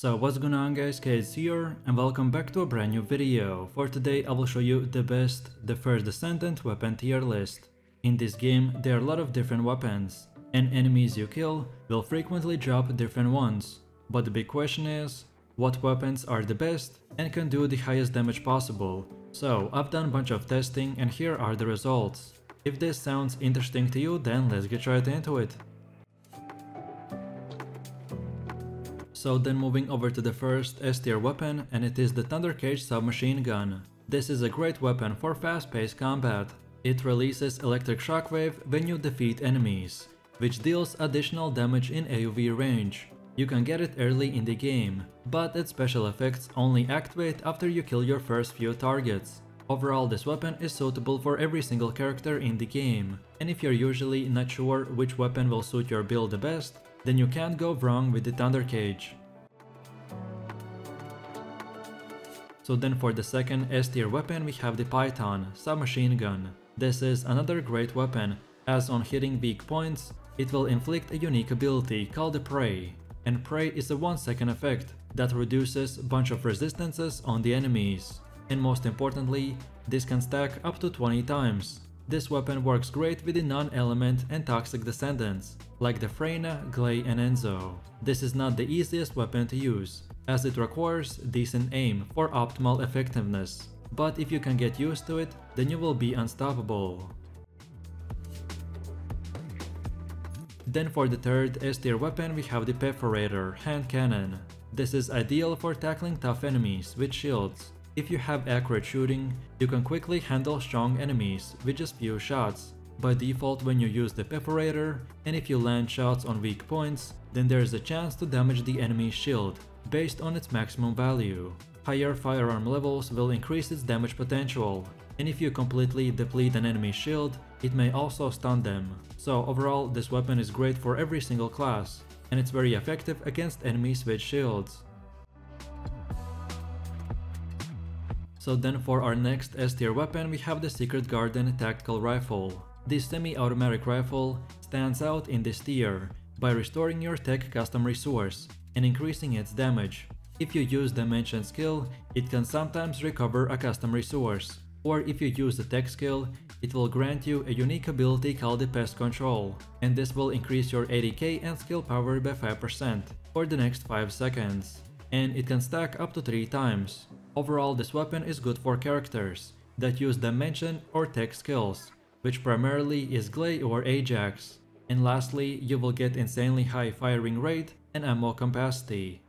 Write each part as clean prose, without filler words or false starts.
So what's going on guys, K's here and welcome back to a brand new video. For today I will show you the first Descendant weapon tier list. In this game there are a lot of different weapons, and enemies you kill will frequently drop different ones. But the big question is, what weapons are the best and can do the highest damage possible? So I've done a bunch of testing and here are the results. If this sounds interesting to you, then let's get right into it. So then moving over to the first S tier weapon, and it is the Thunder Cage submachine gun. This is a great weapon for fast-paced combat. It releases electric shockwave when you defeat enemies, which deals additional damage in AoE range. You can get it early in the game, but its special effects only activate after you kill your first few targets. Overall, this weapon is suitable for every single character in the game, and if you're usually not sure which weapon will suit your build the best, then you can't go wrong with the Thunder Cage. So then for the second S tier weapon we have the Python submachine gun. This is another great weapon, as on hitting weak points, it will inflict a unique ability called the Prey. And Prey is a 1-second effect that reduces a bunch of resistances on the enemies. And most importantly, this can stack up to 20 times. This weapon works great with the non-element and toxic descendants, like the Freyna, Glay and Enzo. This is not the easiest weapon to use, as it requires decent aim for optimal effectiveness. But if you can get used to it, then you will be unstoppable. Then for the third S tier weapon we have the Perforator hand cannon. This is ideal for tackling tough enemies with shields. If you have accurate shooting, you can quickly handle strong enemies with just few shots. By default when you use the Perforator, and if you land shots on weak points, then there is a chance to damage the enemy's shield, based on its maximum value. Higher firearm levels will increase its damage potential, and if you completely deplete an enemy's shield, it may also stun them. So overall, this weapon is great for every single class, and it's very effective against enemies with shields. So then for our next S tier weapon we have the Secret Garden tactical rifle. This semi-automatic rifle stands out in this tier by restoring your tech custom resource and increasing its damage. If you use the mentioned skill, it can sometimes recover a custom resource, or if you use the tech skill, it will grant you a unique ability called the Pest Control, and this will increase your ADK and skill power by 5% for the next 5 seconds, and it can stack up to 3 times. Overall, this weapon is good for characters that use the mentioned or tech skills, which primarily is Glay or Ajax. And lastly, you will get insanely high firing rate and ammo capacity.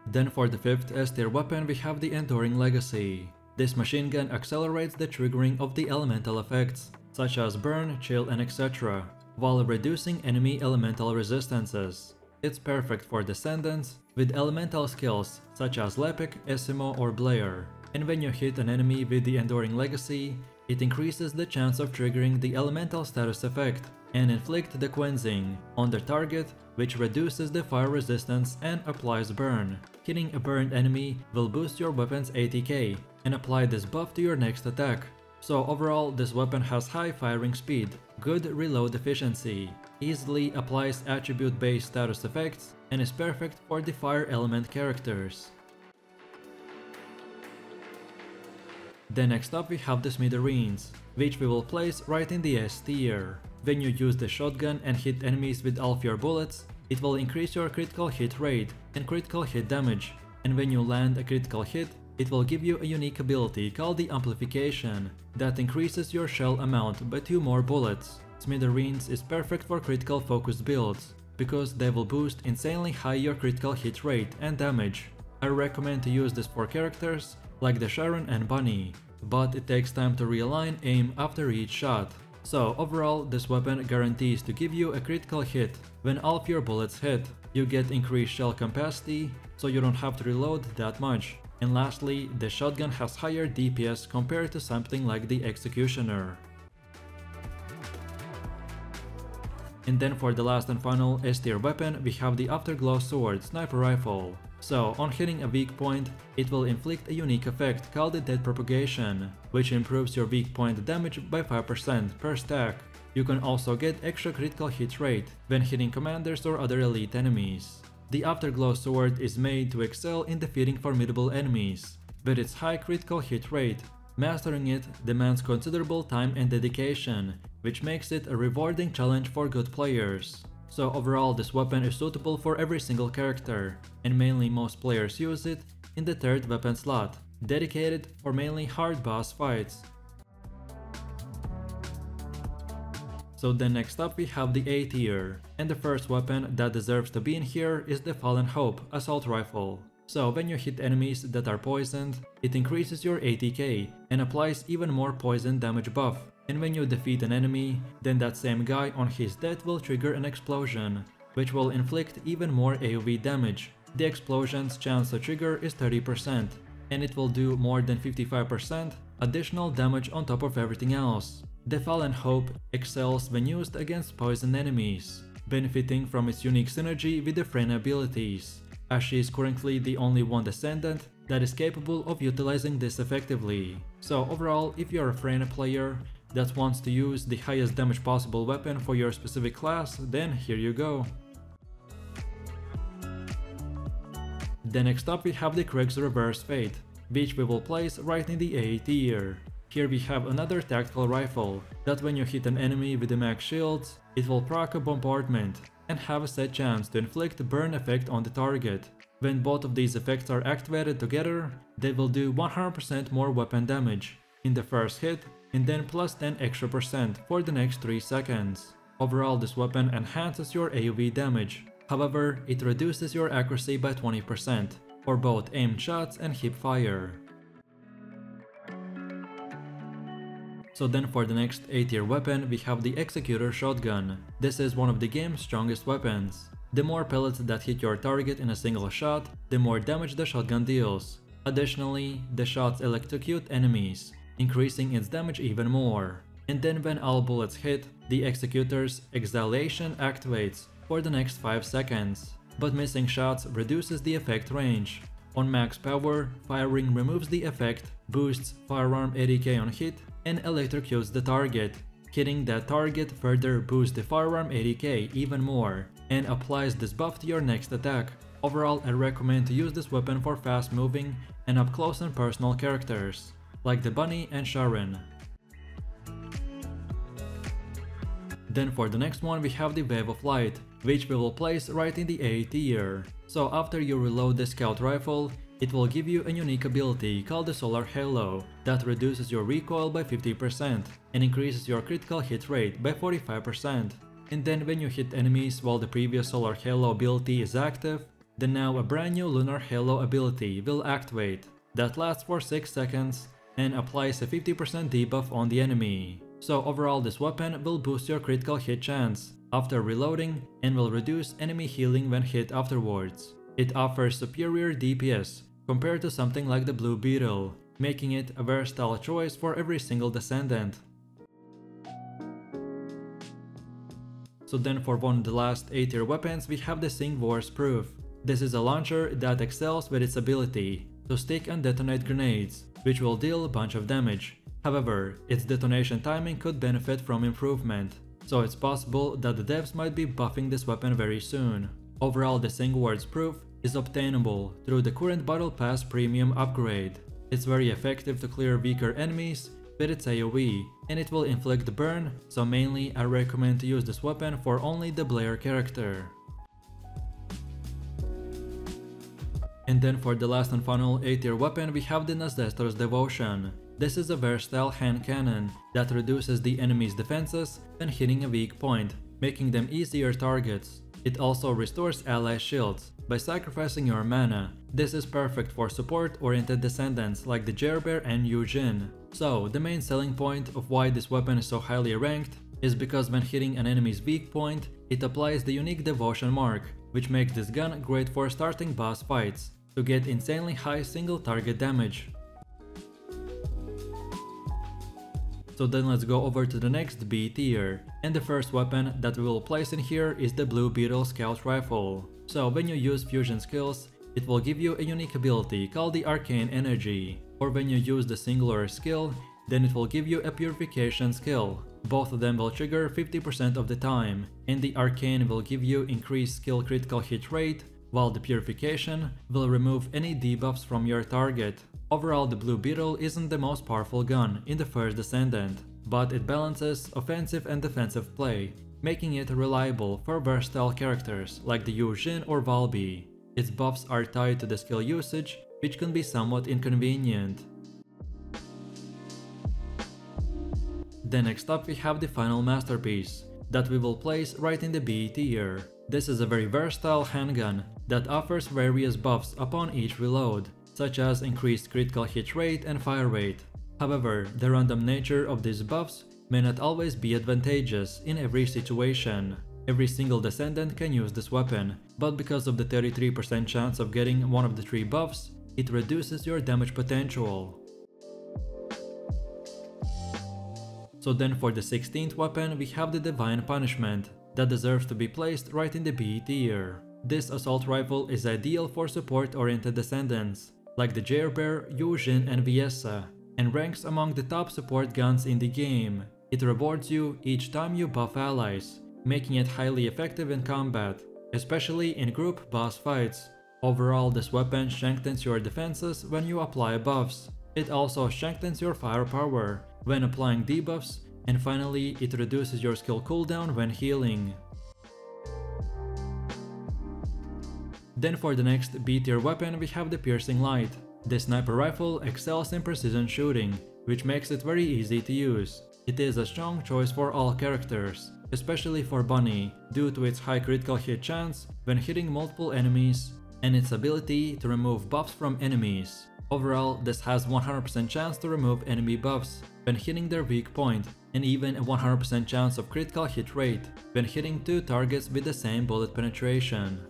Then for the fifth S tier weapon we have the Enduring Legacy. This machine gun accelerates the triggering of the elemental effects, such as burn, chill and etc., while reducing enemy elemental resistances. It's perfect for descendants with elemental skills such as Lepic, Essimo or Blair. And when you hit an enemy with the Enduring Legacy, it increases the chance of triggering the elemental status effect and inflict the cleansing on the target, which reduces the fire resistance and applies burn. Hitting a burned enemy will boost your weapon's ATK and apply this buff to your next attack. So overall, this weapon has high firing speed, good reload efficiency, easily applies attribute-based status effects, and is perfect for the fire element characters. Then next up we have the Smithereens, which we will place right in the S tier. When you use the shotgun and hit enemies with all of your bullets, it will increase your critical hit rate and critical hit damage, and when you land a critical hit, it will give you a unique ability called the Amplification that increases your shell amount by 2 more bullets. Smithereens is perfect for critical focused builds, because they will boost insanely high your critical hit rate and damage. I recommend to use this for characters like the Sharon and Bunny, but it takes time to realign aim after each shot. So overall, this weapon guarantees to give you a critical hit when all of your bullets hit. You get increased shell capacity, so you don't have to reload that much. And lastly, the shotgun has higher DPS compared to something like the Executioner. And then for the last and final S tier weapon we have the Afterglow Sword sniper rifle. So on hitting a weak point, it will inflict a unique effect called the Dead Propagation, which improves your weak point damage by 5% per stack. You can also get extra critical hit rate when hitting commanders or other elite enemies. The Afterglow Sword is made to excel in defeating formidable enemies. With its high critical hit rate, mastering it demands considerable time and dedication, which makes it a rewarding challenge for good players. So overall, this weapon is suitable for every single character, and mainly most players use it in the third weapon slot, dedicated for mainly hard boss fights. So then next up we have the A tier, and the first weapon that deserves to be in here is the Fallen Hope Assault Rifle. So when you hit enemies that are poisoned, it increases your ATK and applies even more poison damage buff. And when you defeat an enemy, then that same guy on his death will trigger an explosion, which will inflict even more AoE damage. The explosion's chance to trigger is 30%, and it will do more than 55% additional damage on top of everything else. The Fallen Hope excels when used against poison enemies, benefiting from its unique synergy with the Freyna abilities, as she is currently the only one Descendant that is capable of utilizing this effectively. So overall, if you're a Freyna player that wants to use the highest damage possible weapon for your specific class, then here you go. Then next up we have the Craig's Reverse Fate, which we will place right in the A tier. Here we have another tactical rifle that when you hit an enemy with the max shields, it will proc a bombardment and have a set chance to inflict a burn effect on the target. When both of these effects are activated together, they will do 100% more weapon damage in the first hit and then plus 10 extra % for the next 3 seconds. Overall, this weapon enhances your AoE damage. However, it reduces your accuracy by 20% for both aimed shots and hip fire. So then for the next A tier weapon we have the Executor shotgun. This is one of the game's strongest weapons. The more pellets that hit your target in a single shot, the more damage the shotgun deals. Additionally, the shots electrocute enemies, increasing its damage even more. And then when all bullets hit, the Executor's exhalation activates for the next 5 seconds. But missing shots reduces the effect range. On max power, firing removes the effect, boosts firearm ADK on hit, and electrocutes the target. Hitting that target further boosts the firearm ADK even more, and applies this buff to your next attack. Overall, I recommend to use this weapon for fast moving and up close and personal characters, like the Bunny and Sharon. Then for the next one we have the Wave of Light, which we will place right in the A tier. So after you reload the Scout Rifle, it will give you a unique ability called the Solar Halo that reduces your recoil by 50% and increases your critical hit rate by 45%. And then when you hit enemies while the previous Solar Halo ability is active, then now a brand new Lunar Halo ability will activate that lasts for 6 seconds and applies a 50% debuff on the enemy. So overall this weapon will boost your critical hit chance after reloading and will reduce enemy healing when hit afterwards. It offers superior DPS compared to something like the Blue Beetle, making it a versatile choice for every single Descendant. So then for one of the last A tier weapons we have the Sigvores Proof. This is a launcher that excels with its ability to stick and detonate grenades, which will deal a bunch of damage. However, its detonation timing could benefit from improvement, so it's possible that the devs might be buffing this weapon very soon. Overall, the Sigvores Proof is obtainable through the current Battle Pass Premium upgrade. It's very effective to clear weaker enemies with its AoE, and it will inflict burn, so mainly I recommend to use this weapon for only the Blair character. And then for the last and final A tier weapon we have the Nazeistras Devotion. This is a versatile hand cannon that reduces the enemy's defenses when hitting a weak point, making them easier targets. It also restores ally shields by sacrificing your mana. This is perfect for support-oriented Descendants like the Jerbear and Eugene. So the main selling point of why this weapon is so highly ranked is because when hitting an enemy's weak point, it applies the unique Devotion mark, which makes this gun great for starting boss fights to get insanely high single target damage. So then let's go over to the next B tier, and the first weapon that we will place in here is the Blue Beetle Scout Rifle. So when you use fusion skills, it will give you a unique ability called the Arcane Energy, or when you use the Singular skill, then it will give you a Purification skill Both of them will trigger 50% of the time, and the Arcane will give you increased skill critical hit rate, while the Purification will remove any debuffs from your target. Overall, the blue Beetle isn't the most powerful gun in the first Descendant, but it balances offensive and defensive play, making it reliable for versatile characters like the Yu Jin or Valby. Its buffs are tied to the skill usage, which can be somewhat inconvenient. Then next up we have the final masterpiece, that we will place right in the B tier. This is a very versatile handgun that offers various buffs upon each reload, such as increased critical hit rate and fire rate. However, the random nature of these buffs may not always be advantageous in every situation. Every single Descendant can use this weapon, but because of the 33% chance of getting one of the 3 buffs, it reduces your damage potential. So then for the 16th weapon we have the Divine Punishment, that deserves to be placed right in the B tier. This assault rifle is ideal for support-oriented Descendants, like the Jailbear, Yu Jin and Viessa, and ranks among the top support guns in the game. It rewards you each time you buff allies, making it highly effective in combat, especially in group boss fights. Overall, this weapon strengthens your defenses when you apply buffs. It also strengthens your firepower when applying debuffs, and finally it reduces your skill cooldown when healing. Then for the next B tier weapon we have the Piercing Light. This sniper rifle excels in precision shooting, which makes it very easy to use. It is a strong choice for all characters, especially for Bunny, due to its high critical hit chance when hitting multiple enemies, and its ability to remove buffs from enemies. Overall, this has 100% chance to remove enemy buffs when hitting their weak point, and even a 100% chance of critical hit rate when hitting 2 targets with the same bullet penetration.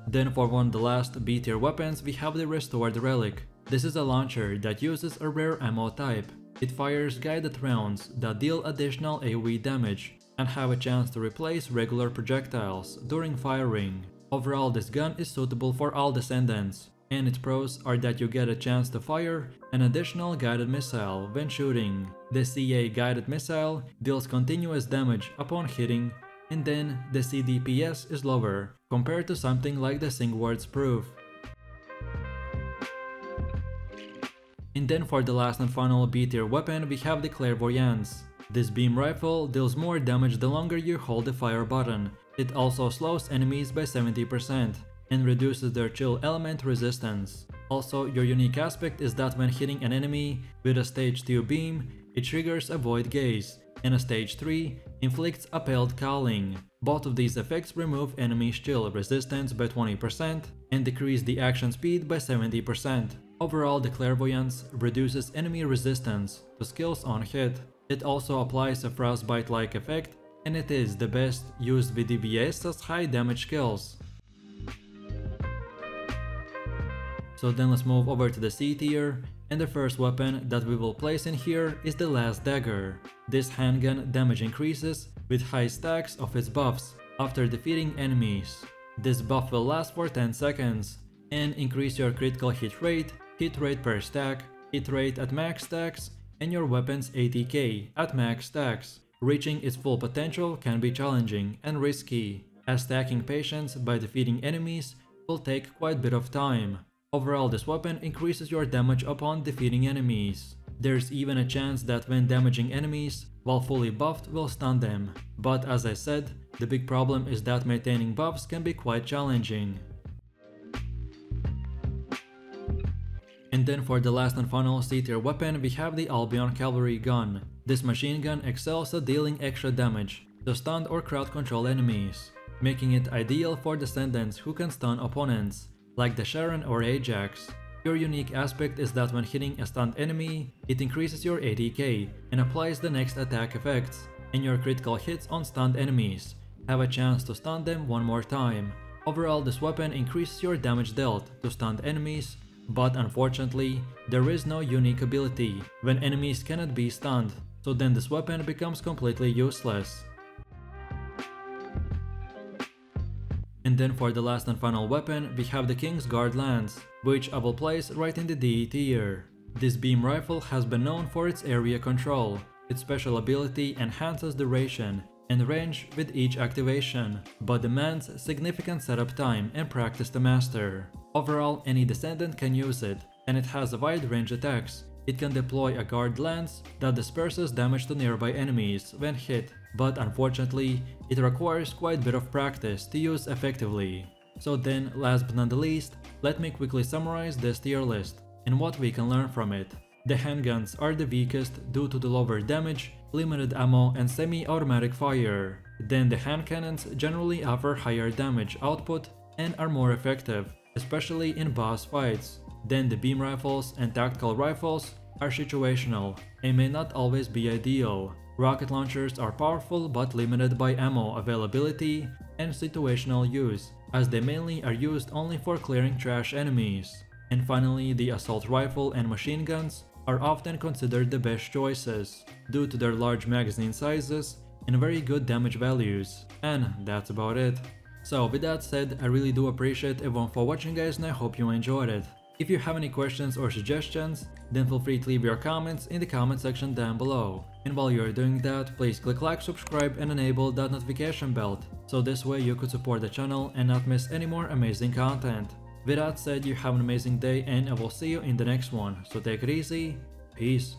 Then for one of the last B tier weapons we have the Restored Relic. This is a launcher that uses a rare ammo type. It fires guided rounds that deal additional AoE damage and have a chance to replace regular projectiles during firing. Overall, this gun is suitable for all Descendants, and its pros are that you get a chance to fire an additional guided missile when shooting. The CA guided missile deals continuous damage upon hitting, and then the CDPS is lower compared to something like the Sigvores Proof. And then for the last and final B tier weapon we have the Clairvoyance. This beam rifle deals more damage the longer you hold the fire button. It also slows enemies by 70% and reduces their chill element resistance. Also, your unique aspect is that when hitting an enemy with a stage 2 beam, it triggers a Void Gaze, and a stage 3 inflicts Appelled Calling. Both of these effects remove enemy's chill resistance by 20% and decrease the action speed by 70%. Overall, the Clairvoyance reduces enemy resistance to skills on hit. It also applies a frostbite-like effect, and it is the best used with DVS's high damage skills. So then let's move over to the C tier, and the first weapon that we will place in here is the Last Dagger. This handgun damage increases with high stacks of its buffs after defeating enemies. This buff will last for 10 seconds and increase your critical hit rate per stack, hit rate at max stacks, and your weapon's ATK at max stacks. Reaching its full potential can be challenging and risky, as stacking patience by defeating enemies will take quite a bit of time. Overall, this weapon increases your damage upon defeating enemies. There's even a chance that when damaging enemies, while fully buffed, will stun them. But as I said, the big problem is that maintaining buffs can be quite challenging. And then for the last and final C tier weapon we have the Albion Cavalry Gun. This machine gun excels at dealing extra damage to stun or crowd control enemies, making it ideal for Descendants who can stun opponents, like the Sharon or Ajax. Your unique aspect is that when hitting a stunned enemy, it increases your ATK and applies the next attack effects, and your critical hits on stunned enemies have a chance to stun them one more time. Overall, this weapon increases your damage dealt to stunned enemies, but unfortunately, there is no unique ability when enemies cannot be stunned, so then this weapon becomes completely useless. And then for the last and final weapon we have the King's Guard Lance, which I will place right in the D tier. This beam rifle has been known for its area control. Its special ability enhances duration and range with each activation, but demands significant setup time and practice to master. Overall, any Descendant can use it, and it has a wide range attacks. It can deploy a guard lance that disperses damage to nearby enemies when hit, but unfortunately, it requires quite a bit of practice to use effectively. So then, last but not the least, let me quickly summarize this tier list and what we can learn from it. The handguns are the weakest due to the lower damage, limited ammo and semi-automatic fire. Then the hand cannons generally offer higher damage output and are more effective, especially in boss fights. Then the beam rifles and tactical rifles are situational and may not always be ideal. Rocket launchers are powerful but limited by ammo availability and situational use, as they mainly are used only for clearing trash enemies. And finally, the assault rifle and machine guns are often considered the best choices, due to their large magazine sizes and very good damage values. And that's about it. So with that said, I really do appreciate everyone for watching guys, and I hope you enjoyed it. If you have any questions or suggestions, then feel free to leave your comments in the comment section down below. And while you're doing that, please click like, subscribe and enable that notification bell, so this way you could support the channel and not miss any more amazing content. With that said, you have an amazing day and I will see you in the next one, so take it easy, peace.